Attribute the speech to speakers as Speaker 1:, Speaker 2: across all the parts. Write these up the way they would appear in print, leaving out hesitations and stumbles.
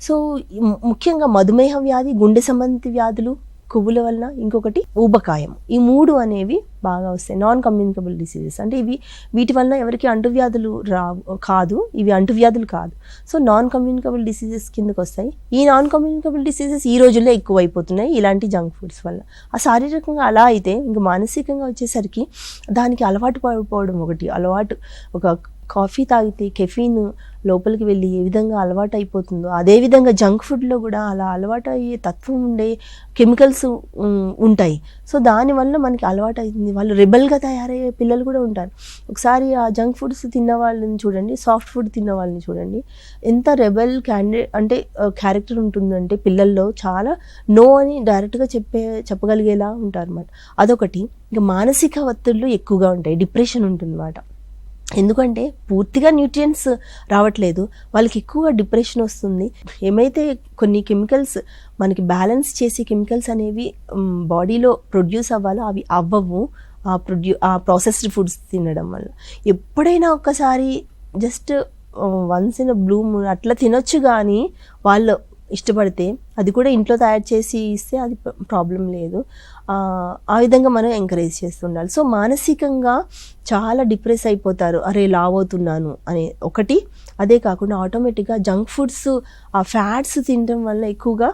Speaker 1: So ముఖ్యంగా మధుమేహ వ్యాధి, గుండె సంబంధిత వ్యాధులు, కొవ్వుల వలన, ఇంకొకటి ఊబకాయం, ఈ 3 అనేవి బాగా వస్తాయి. నాన్ కమ్యూనికబుల్ డిసీజెస్ అంటే వీటి వలన ఎవరికి అంటువ్యాధులు కాదు, ఇవి అంటువ్యాధులు కాదు. సో నాన్ కమ్యూనికబుల్ డిసీజెస్ కిందకు వస్తాయి. ఈ నాన్ కమ్యూనికబుల్ డిసీజెస్ ఈ రోజుల్లో ఎక్కువ అయిపోతున్నాయి ఇలాంటి జంక్ ఫుడ్స్ వల్ల. ఆ శారీరకంగా అలా అయితే ఇంకా మానసికంగా వచ్చేసరికి దానికి అలవాటు పడిపోవడం ఒకటి. ఒక కాఫీ తాగితే కెఫీన్ లోపలికి వెళ్ళి ఏ విధంగా అలవాటు అయిపోతుందో, అదేవిధంగా జంక్ ఫుడ్లో కూడా అలా అలవాటు అయ్యే తత్వం ఉండే కెమికల్స్ ఉంటాయి. సో దానివల్ల మనకి అలవాటు అవుతుంది. వాళ్ళు రెబల్గా తయారయ్యే పిల్లలు కూడా ఉంటారు. ఒకసారి ఆ జంక్ ఫుడ్స్ తిన్న వాళ్ళని చూడండి, సాఫ్ట్ ఫుడ్ తిన్న వాళ్ళని చూడండి, ఎంత రెబల్ క్యారెక్టర్ ఉంటుందంటే పిల్లల్లో చాలా నో అని డైరెక్ట్గా చెప్పగలిగేలా ఉంటారు అన్నమాట. అదొకటి. ఇంకా మానసిక ఒత్తిళ్ళు ఎక్కువగా ఉంటాయి, డిప్రెషన్ ఉంటుందన్నమాట. ఎందుకంటే పూర్తిగా న్యూట్రియంట్స్ రావట్లేదు, వాళ్ళకి ఎక్కువగా డిప్రెషన్ వస్తుంది. ఏమైతే కొన్ని కెమికల్స్ మనకి బ్యాలెన్స్ చేసే కెమికల్స్ అనేవి బాడీలో ప్రొడ్యూస్ అవ్వాలో అవి అవ్వవు ఆ ప్రాసెస్డ్ ఫుడ్స్ తినడం వల్ల. ఎప్పుడైనా ఒక్కసారి just once in blue moon అట్లా తినొచ్చు, కానీ వాళ్ళు ఇష్టపడితే అది కూడా ఇంట్లో తయారు చేసి ఇస్తే అది ప్రాబ్లం లేదు. ఆ విధంగా మనం ఎంకరేజ్ చేస్తుండాలి. సో మానసికంగా చాలా డిప్రెస్ అయిపోతారు, అరే లావ్ అవుతున్నాను అనే ఒకటి. అదే కాకుండా ఆటోమేటిక్గా జంక్ ఫుడ్స్, ఆ ఫ్యాట్స్ తినడం వల్ల ఎక్కువగా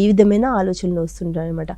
Speaker 1: ఈ విధమైన ఆలోచనలు వస్తుంటాయి అన్నమాట.